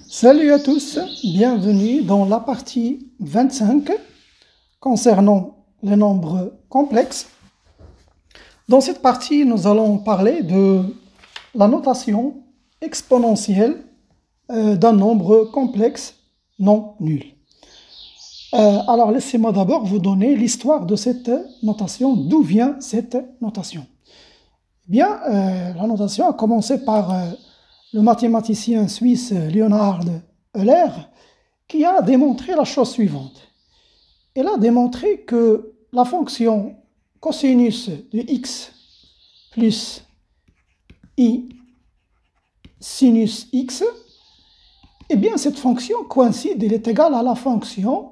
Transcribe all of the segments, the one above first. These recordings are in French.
Salut à tous, bienvenue dans la partie 25 concernant les nombres complexes. Dans cette partie, nous allons parler de la notation exponentielle d'un nombre complexe non nul. Alors laissez-moi d'abord vous donner l'histoire de cette notation. D'où vient cette notation? Eh bien, la notation a commencé par le mathématicien suisse Leonhard Euler, qui a démontré la chose suivante. Il a démontré que la fonction cosinus de x plus i sinus x, eh bien cette fonction coïncide, elle est égale à la fonction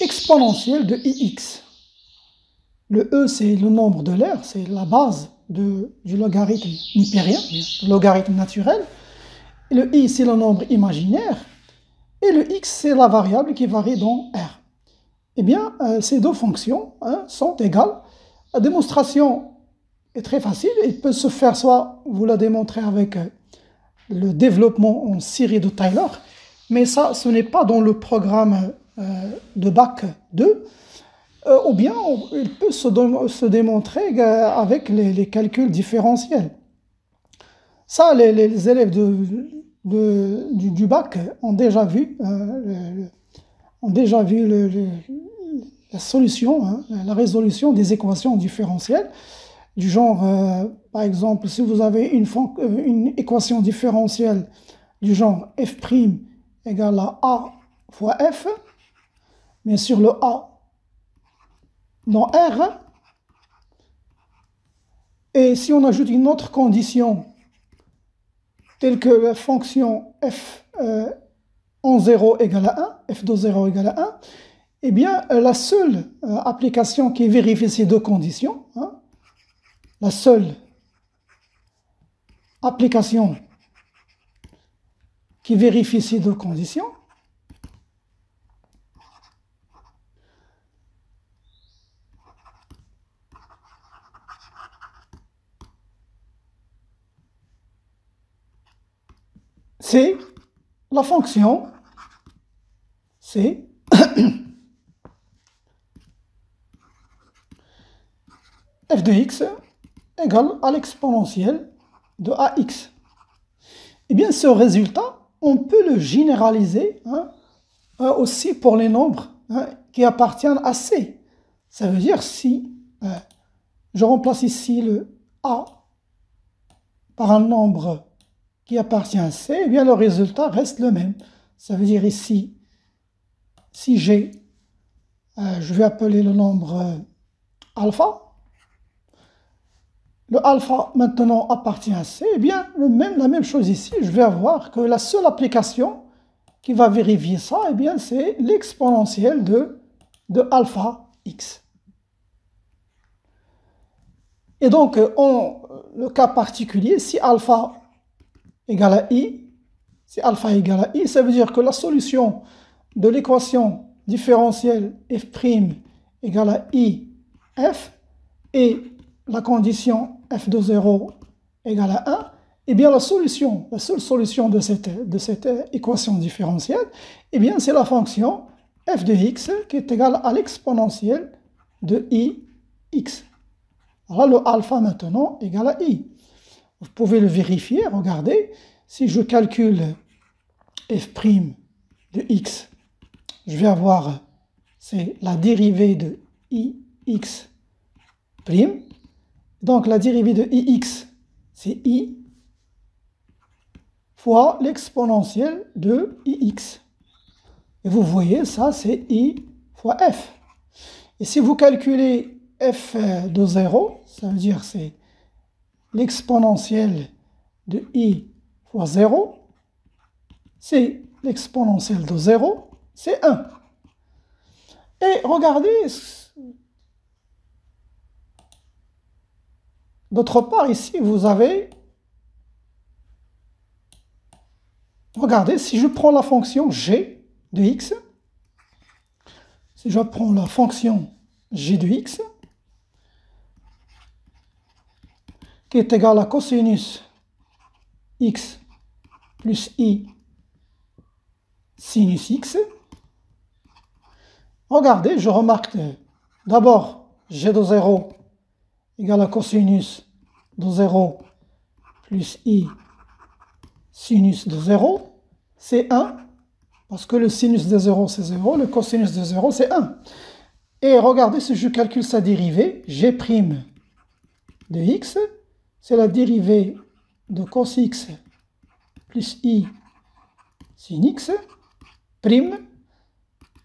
exponentielle de ix. Le e, c'est le nombre de Euler, c'est la base du logarithme nipérien, le logarithme naturel. Et le i, c'est le nombre imaginaire. Et le x, c'est la variable qui varie dans R. Eh bien, ces deux fonctions sont égales. La démonstration est très facile. Elle peut se faire soit, vous la démontrez avec le développement en série de Taylor, mais ça, ce n'est pas dans le programme de Bac 2, ou bien il peut se démontrer avec les calculs différentiels. Ça, les élèves du bac ont déjà vu, la solution, la résolution des équations différentielles, du genre, par exemple, si vous avez une équation différentielle du genre f' égale à a fois f, bien sûr le a dans R, et si on ajoute une autre condition telle que la fonction f en 0 égale à 1, f de 0 égale à 1, eh bien, la seule application qui vérifie ces deux conditions, la seule application qui vérifie ces deux conditions, c'est la fonction, c'est f de x égale à l'exponentielle de ax. Eh bien, ce résultat, on peut le généraliser aussi pour les nombres qui appartiennent à C. Ça veut dire si je remplace ici le A par un nombre qui appartient à C, eh bien le résultat reste le même. Ça veut dire ici, si j'ai, je vais appeler le nombre alpha, le alpha maintenant appartient à C, eh bien la même chose ici, je vais avoir que la seule application qui va vérifier ça, eh bien c'est l'exponentielle de alpha x. Et donc, en le cas particulier, si alpha égale à i, ça veut dire que la solution de l'équation différentielle f' égale à i f et la condition f de 0 égale à 1, eh bien la seule solution de cette équation différentielle, eh bien c'est la fonction f de x qui est égale à l'exponentielle de ix. Alors le alpha maintenant égale à i. Vous pouvez le vérifier, regardez, si je calcule f' de x, je vais avoir, c'est la dérivée de ix'. Donc la dérivée de ix, c'est i fois l'exponentielle de ix. Et vous voyez, ça c'est i fois f. Et si vous calculez f de 0, ça veut dire c'est l'exponentielle de i fois 0, c'est l'exponentielle de 0, c'est 1. Et regardez, d'autre part, ici, vous avez, regardez, si je prends la fonction g de x, si je prends la fonction g de x, qui est égale à cosinus x plus i sinus x. Regardez, je remarque que d'abord, g de 0 égale à cosinus de 0 plus i sinus de 0, c'est 1, parce que le sinus de 0 c'est 0, le cosinus de 0 c'est 1. Et regardez, si je calcule sa dérivée, g' de x, c'est la dérivée de cos x plus i sin x, prime.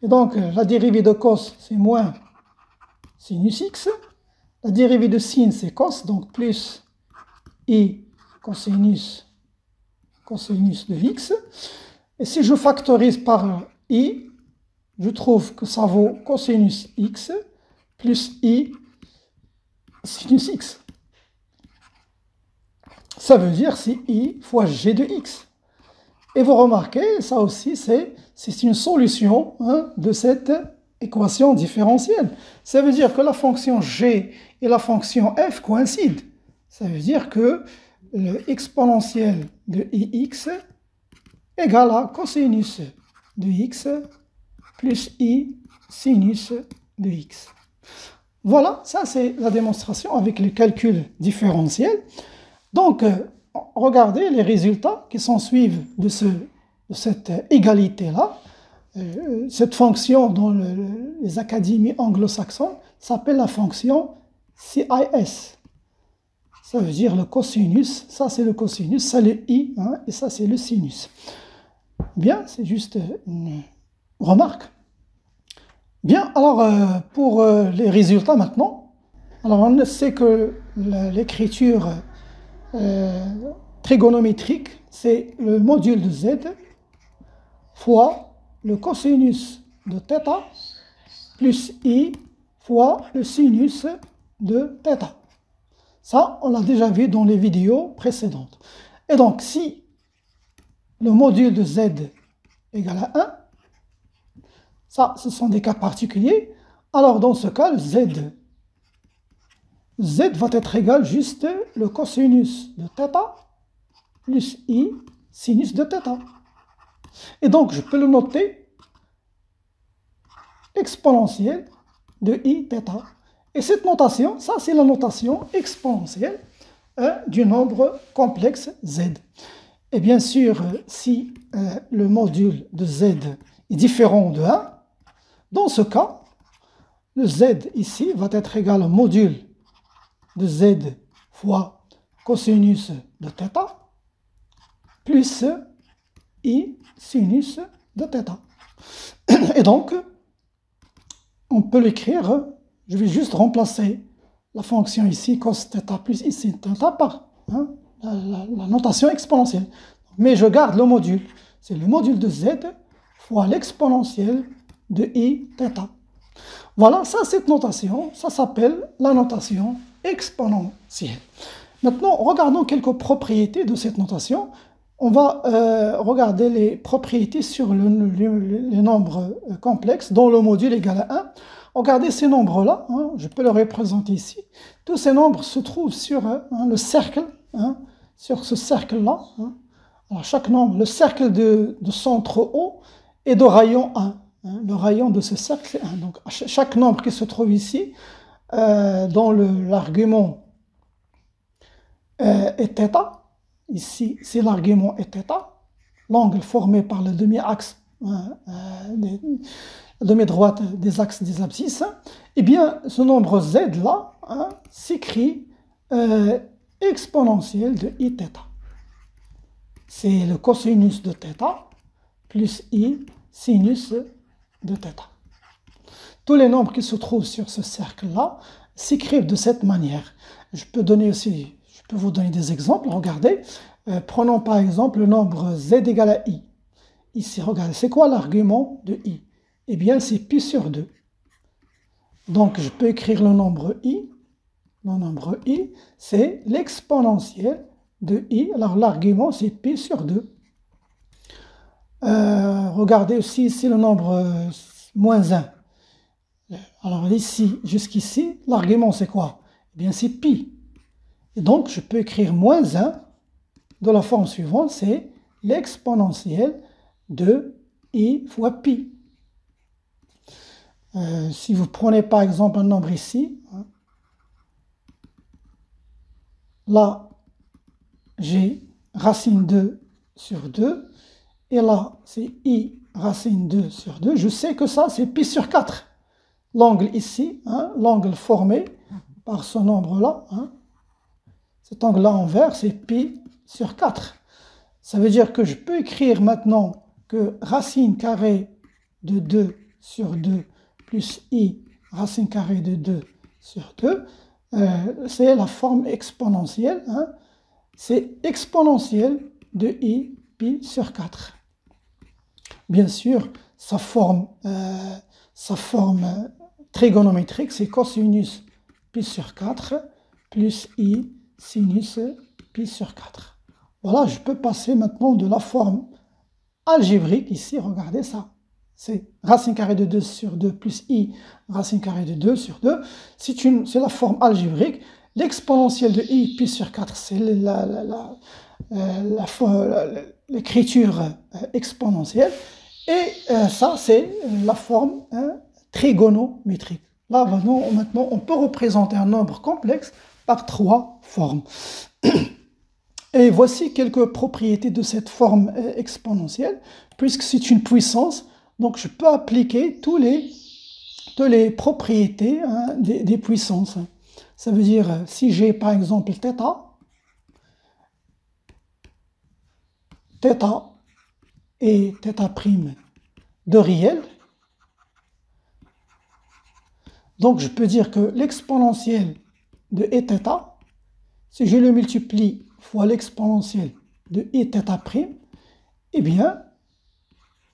Et donc, la dérivée de cos, c'est moins sinus x. La dérivée de sin, c'est cos, donc plus i cosinus de x. Et si je factorise par i, je trouve que ça vaut cosinus x plus i sinus x. Ça veut dire c'est i fois g de x. Et vous remarquez, ça aussi, c'est une solution de cette équation différentielle. Ça veut dire que la fonction g et la fonction f coïncident. Ça veut dire que l'exponentielle de ix égale à cosinus de x plus i sinus de x. Voilà, ça c'est la démonstration avec le calcul différentiel. Donc, regardez les résultats qui s'ensuivent de cette égalité-là. Cette fonction dans les académies anglo-saxonnes s'appelle la fonction CIS. Ça veut dire le cosinus, ça c'est le cosinus, ça le i, et ça c'est le sinus. Bien, c'est juste une remarque. Bien, alors pour les résultats maintenant, alors on sait que l'écriture trigonométrique, c'est le module de z fois le cosinus de θ plus i fois le sinus de θ. Ça, on l'a déjà vu dans les vidéos précédentes. Et donc, si le module de z égale à 1, ça, ce sont des cas particuliers, alors dans ce cas, z va être égal juste le cosinus de θ plus i sinus de θ. Et donc, je peux le noter exponentielle de i θ. Et cette notation, ça c'est la notation exponentielle du nombre complexe z. Et bien sûr, si le module de z est différent de 1, dans ce cas, le z ici va être égal au module de z fois cosinus de θ plus i sinus de θ. Et donc, on peut l'écrire, je vais juste remplacer la fonction ici, cos θ plus i sin θ par la notation exponentielle. Mais je garde le module, c'est le module de z fois l'exponentielle de i θ. Voilà, ça, cette notation, ça s'appelle la notation exponentielle. Maintenant, regardons quelques propriétés de cette notation. On va regarder les propriétés sur les nombres complexes dont le module égale à 1. Regardez ces nombres-là, je peux les représenter ici. Tous ces nombres se trouvent sur le cercle, sur ce cercle-là. Alors chaque nombre, le cercle de centre O est de rayon 1. Le rayon de ce cercle, c'est 1. Donc chaque nombre qui se trouve ici, dont l'argument est θ, ici, si l'argument est θ, l'angle formé par le demi-axe, la demi-droite des axes des abscisses, eh bien, ce nombre z-là s'écrit exponentielle de i θ. C'est le cosinus de θ plus i sinus de θ. Tous les nombres qui se trouvent sur ce cercle-là s'écrivent de cette manière. Je peux vous donner des exemples. Regardez, prenons par exemple le nombre z égale à i. Ici, regardez, c'est quoi l'argument de i? Eh bien, c'est pi sur 2. Donc, je peux écrire le nombre i. Le nombre i, c'est l'exponentielle de i. Alors, l'argument, c'est pi sur 2. Regardez aussi ici le nombre moins 1. Alors, ici, jusqu'ici, l'argument, c'est quoi? Eh bien, c'est pi. Et donc, je peux écrire moins 1 de la forme suivante, c'est l'exponentielle de I fois pi. Si vous prenez par exemple un nombre ici, hein, là, j'ai racine 2 sur 2, et là, c'est I racine 2 sur 2. Je sais que ça, c'est pi sur 4. L'angle ici, hein, l'angle formé par ce nombre-là, hein, cet angle-là en vert, c'est pi sur 4. Ça veut dire que je peux écrire maintenant que racine carrée de 2 sur 2 plus I racine carrée de 2 sur 2, c'est la forme exponentielle, hein, c'est exponentielle de I pi sur 4. Bien sûr, sa forme trigonométrique, c'est cosinus pi sur 4 plus I sinus pi sur 4. Voilà, je peux passer maintenant de la forme algébrique, ici, regardez ça. C'est racine carrée de 2 sur 2 plus I racine carrée de 2 sur 2. C'est la forme algébrique. L'exponentielle de I pi sur 4, c'est l'écriture exponentielle. Et ça, c'est la forme trigonométrique. Là, maintenant, on peut représenter un nombre complexe par 3 formes. Et voici quelques propriétés de cette forme exponentielle. Puisque c'est une puissance, donc je peux appliquer toutes les propriétés, hein, des puissances. Ça veut dire, si j'ai par exemple θ et θ' de réel, donc je peux dire que l'exponentielle de Eθ, si je le multiplie fois l'exponentielle de Eθ', eh bien,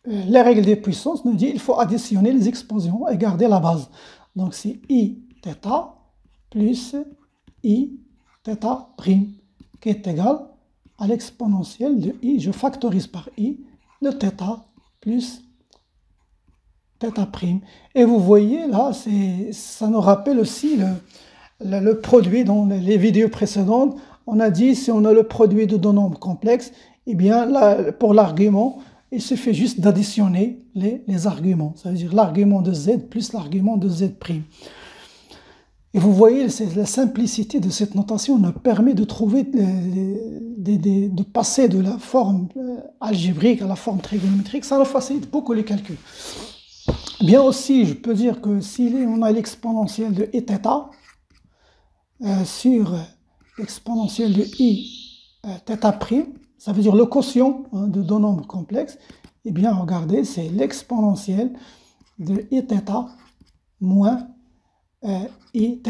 les règles des puissances nous disent qu'il faut additionner les exponents et garder la base. Donc c'est Iθ plus Iθ' qui est égal à l'exponentielle de I, je factorise par I, de θ plus θ'. Et vous voyez là, ça nous rappelle aussi le produit dans les vidéos précédentes. On a dit si on a le produit de deux nombres complexes, eh bien là, pour l'argument, il suffit juste d'additionner les arguments. Ça veut dire l'argument de z plus l'argument de z'. Et vous voyez, la simplicité de cette notation nous permet de trouver, de passer de la forme algébrique à la forme trigonométrique. Ça nous facilite beaucoup les calculs. Bien aussi, je peux dire que si on a l'exponentielle de Eθ sur l'exponentielle de Iθ', ça veut dire le quotient, hein, de deux nombres complexes, eh bien regardez, c'est l'exponentielle de Iθ moins Iθ'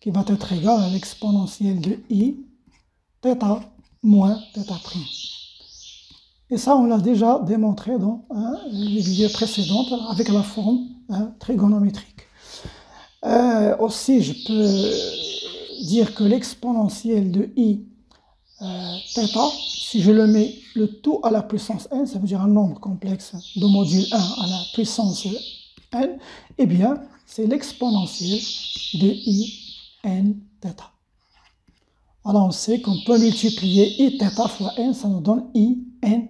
qui va être égal à l'exponentielle de Iθ moins θ'. Et ça, on l'a déjà démontré dans les vidéos précédentes avec la forme trigonométrique. Aussi, je peux dire que l'exponentielle de Iθ, si je le mets le tout à la puissance n, ça veut dire un nombre complexe de module 1 à la puissance n, eh bien, c'est l'exponentielle de Inθ. Alors, on sait qu'on peut multiplier Iθ fois n, ça nous donne Inθ.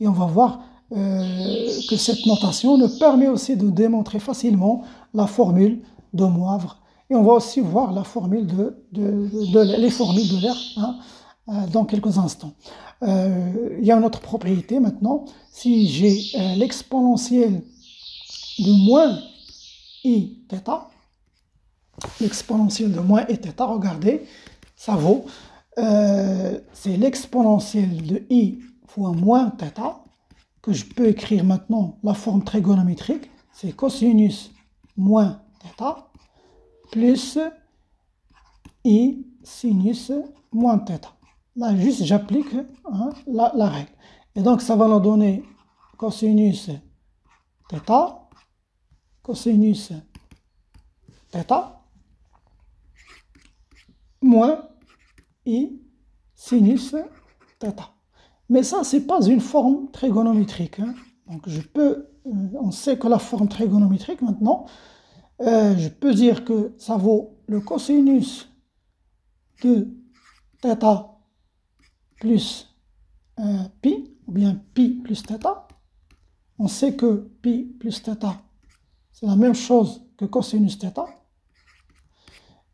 Et on va voir que cette notation nous permet aussi de démontrer facilement la formule de Moivre. Et on va aussi voir la formule les formules de l'air, hein, dans quelques instants. Il y a une autre propriété maintenant. Si j'ai l'exponentielle de moins Iθ, l'exponentielle de moins Iθ, regardez, ça vaut, c'est l'exponentielle de I fois moins θ, que je peux écrire maintenant la forme trigonométrique, c'est cosinus moins θ, plus I sinus moins θ. Là, juste, j'applique, hein, la règle. Et donc, ça va nous donner cosinus θ, cosinus θ, moins I sinus θ. Mais ça, ce n'est pas une forme trigonométrique, hein. Donc, on sait que la forme trigonométrique, maintenant, je peux dire que ça vaut le cosinus de θ plus pi, ou bien pi plus θ. On sait que pi plus θ, c'est la même chose que cosinus θ.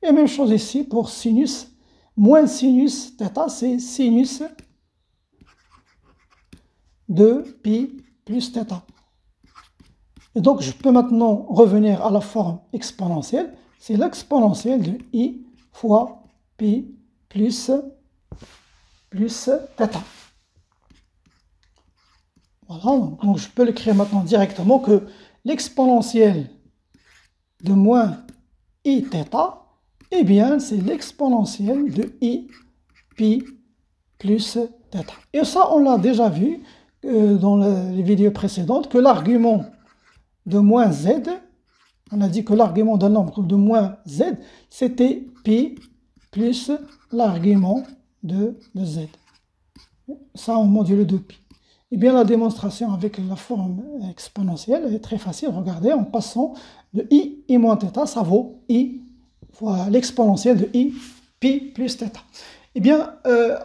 Et même chose ici pour sinus. Moins sinus θ, c'est sinus de pi plus θ. Et donc, je peux maintenant revenir à la forme exponentielle. C'est l'exponentielle de i fois pi plus θ. Voilà, donc je peux l'écrire maintenant directement que l'exponentielle de moins i θ, eh bien, c'est l'exponentielle de i pi plus θ. Et ça, on l'a déjà vu dans les vidéos précédentes, que l'argument de moins z, on a dit que l'argument d'un nombre de moins z, c'était pi plus l'argument de z. Ça en modulo de pi. Et bien la démonstration avec la forme exponentielle est très facile. Regardez, en passant de i moins θ, ça vaut i fois l'exponentielle de i pi plus θ. Et bien,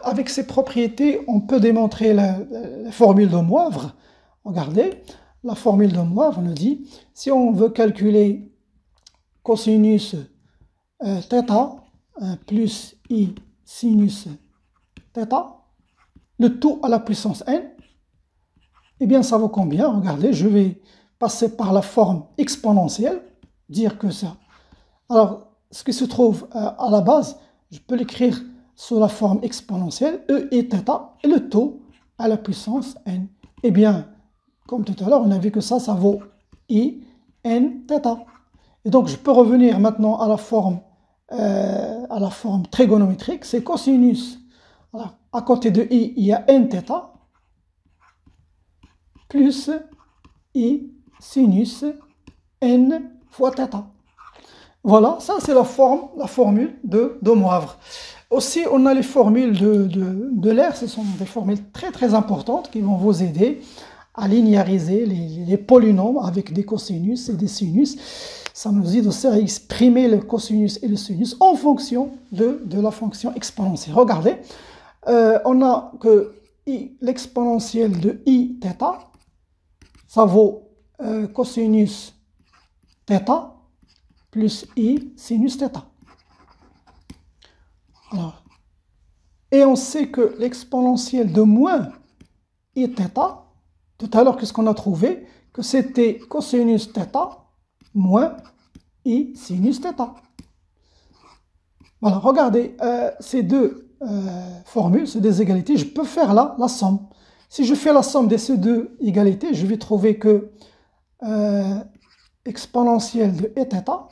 avec ces propriétés, on peut démontrer la formule de Moivre. Regardez, la formule de Moivre nous dit, si on veut calculer cosinus θ plus i sinus θ, le tout à la puissance n, eh bien ça vaut combien? Regardez, je vais passer par la forme exponentielle, dire que ça. Alors, ce qui se trouve à la base, je peux l'écrire sous la forme exponentielle, e et θ, et le taux à la puissance n. Eh bien, comme tout à l'heure, on a vu que ça vaut i n θ. Et donc, je peux revenir maintenant à la forme trigonométrique, c'est cosinus. Voilà. À côté de i, il y a n θ, plus i sinus n fois θ. Voilà, ça c'est la formule de Moivre. Aussi, on a les formules de l'air, ce sont des formules très très importantes qui vont vous aider à linéariser les polynômes avec des cosinus et des sinus. Ça nous aide aussi à exprimer le cosinus et le sinus en fonction de la fonction exponentielle. Regardez, on a que l'exponentielle de i θ, ça vaut cosinus θ plus i sinus θ. Alors, et on sait que l'exponentielle de moins i θ, tout à l'heure, qu'est-ce qu'on a trouvé? Que c'était cosinus θ moins i sinus θ. Voilà, regardez, ces deux formules, c'est des égalités, je peux faire là la somme. Si je fais la somme de ces deux égalités, je vais trouver que exponentielle de e θ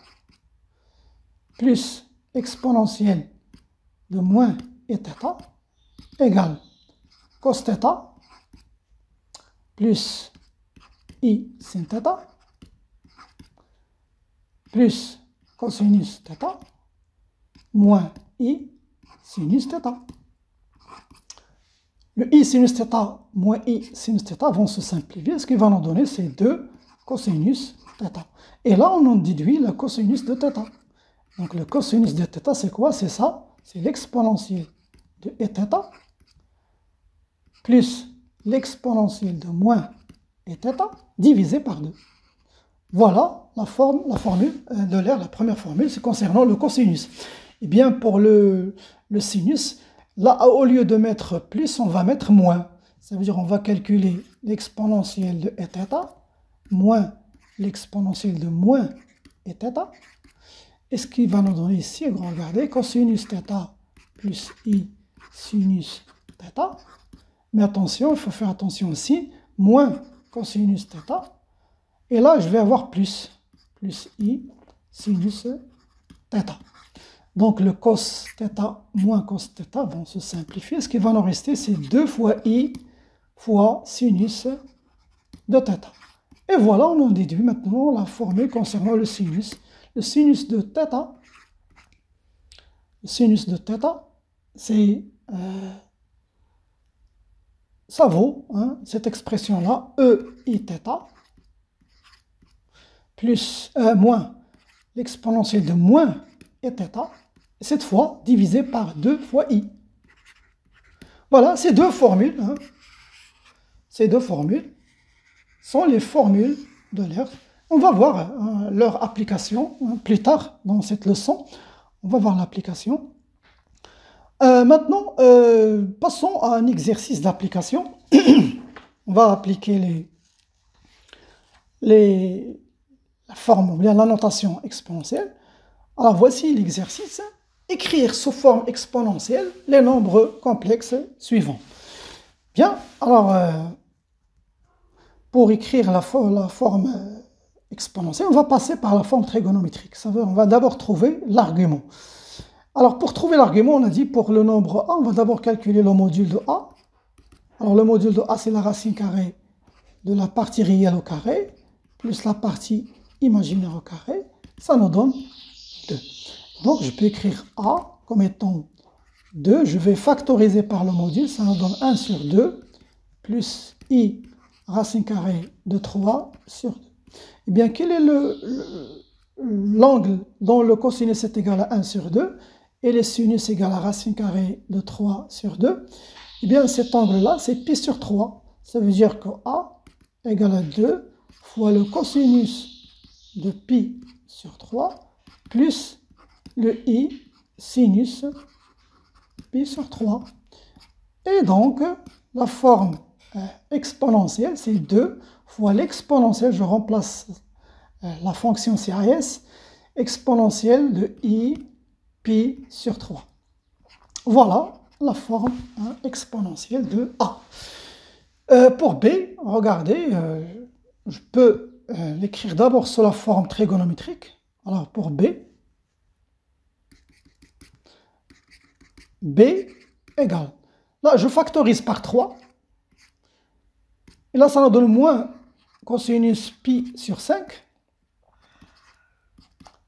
plus exponentielle de moins e θ égale cos θ plus i sin θ plus cosinus θ moins i sinus θ. Le i sinus θ moins i sinus θ vont se simplifier. Ce qui va nous donner, c'est 2 cosinus θ. Et là, on en déduit le cosinus de θ. Donc le cosinus de θ, c'est quoi? C'est ça, c'est l'exponentielle de e θ plus l'exponentielle de moins e θ divisé par 2. Voilà la formule de l'air, la première formule, c'est concernant le cosinus. Et bien pour le sinus, là, au lieu de mettre plus, on va mettre moins. Ça veut dire on va calculer l'exponentielle de e θ moins l'exponentielle de moins e θ. Et ce qui va nous donner ici, regardez, cosinus θ plus i sinus θ. Mais attention, il faut faire attention aussi, moins cosinus θ. Et là, je vais avoir plus i sinus θ. Donc le cos θ moins cos θ vont se simplifier. Ce qui va nous rester, c'est 2 fois i fois sinus de θ. Et voilà, on en déduit maintenant la formule concernant le sinus. Le sinus de θ, c'est ça vaut, hein, cette expression-là, e i θ, plus moins l'exponentielle de moins e θ, cette fois divisé par 2 fois i. Voilà, ces deux formules, hein, ces deux formules sont les formules de l'ERF. On va voir leur application plus tard dans cette leçon. On va voir l'application. Maintenant, passons à un exercice d'application. On va appliquer la forme ou bien la notation exponentielle. Alors voici l'exercice. Écrire sous forme exponentielle les nombres complexes suivants. Bien, alors pour écrire la forme exponentielle, on va passer par la forme trigonométrique. On va d'abord trouver l'argument. Alors pour trouver l'argument, on a dit pour le nombre A, on va d'abord calculer le module de A. Alors le module de A, c'est la racine carrée de la partie réelle au carré, plus la partie imaginaire au carré. Ça nous donne 2. Donc je peux écrire A comme étant 2. Je vais factoriser par le module, ça nous donne 1 sur 2, plus I racine carrée de 3 sur 2. Eh bien, quel est l'angle dont le cosinus est égal à 1 sur 2 et le sinus égal à racine carrée de 3 sur 2? Eh bien, cet angle-là, c'est pi sur 3. Ça veut dire que A égale à 2 fois le cosinus de pi sur 3 plus le I sinus pi sur 3. Et donc, la forme exponentielle, c'est 2 fois l'exponentielle, je remplace la fonction CAS, exponentielle de I pi sur 3. Voilà la forme exponentielle de A. Pour B, regardez, je peux l'écrire d'abord sous la forme trigonométrique. Alors pour B égale. Là, je factorise par 3. Et là, ça nous donne moins cosinus pi sur 5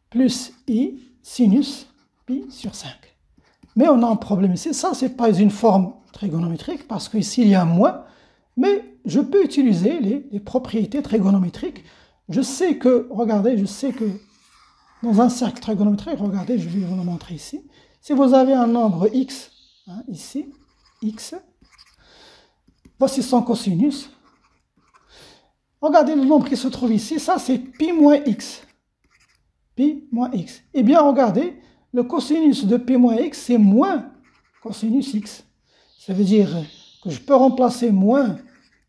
plus I sinus pi sur 5. Mais on a un problème ici. Ça, ce n'est pas une forme trigonométrique parce qu'ici, il y a un moins. Mais je peux utiliser les propriétés trigonométriques. Je sais que, regardez, je sais que dans un cercle trigonométrique, regardez, je vais vous le montrer ici. Si vous avez un nombre x, ici, x, voici son cosinus. Regardez le nombre qui se trouve ici, ça c'est pi moins x. Pi moins x. Eh bien, regardez, le cosinus de pi moins x, c'est moins cosinus x. Ça veut dire que je peux remplacer moins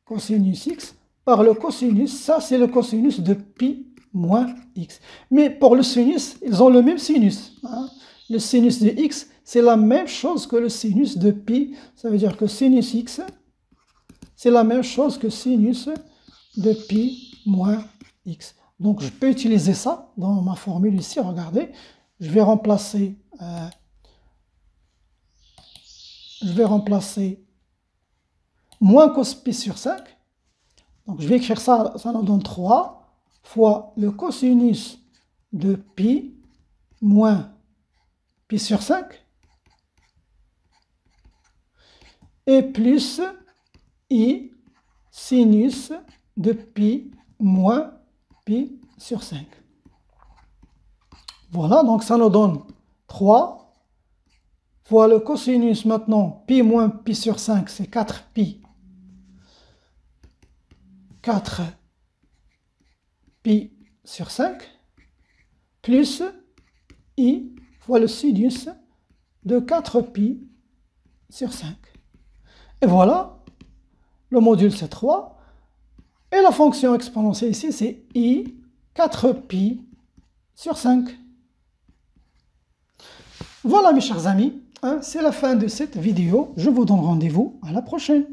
cosinus x par le cosinus. Ça, c'est le cosinus de pi moins x. Mais pour le sinus, ils ont le même sinus. Le sinus de x, c'est la même chose que le sinus de pi. Ça veut dire que sinus x, c'est la même chose que sinus de pi moins x. Donc, je peux utiliser ça dans ma formule ici. Regardez, je vais remplacer moins cos pi sur 5. Donc, je vais écrire ça, ça nous donne 3 fois le cosinus de pi moins pi sur 5 et plus I sinus de pi moins pi sur 5. Voilà, donc ça nous donne 3 fois le cosinus maintenant, pi moins pi sur 5, c'est 4 pi. 4 pi sur 5, plus I fois le sinus de 4 pi sur 5. Et voilà, le module c'est 3. Et la fonction exponentielle ici, c'est I 4 pi sur 5. Voilà mes chers amis, c'est la fin de cette vidéo. Je vous donne rendez-vous à la prochaine.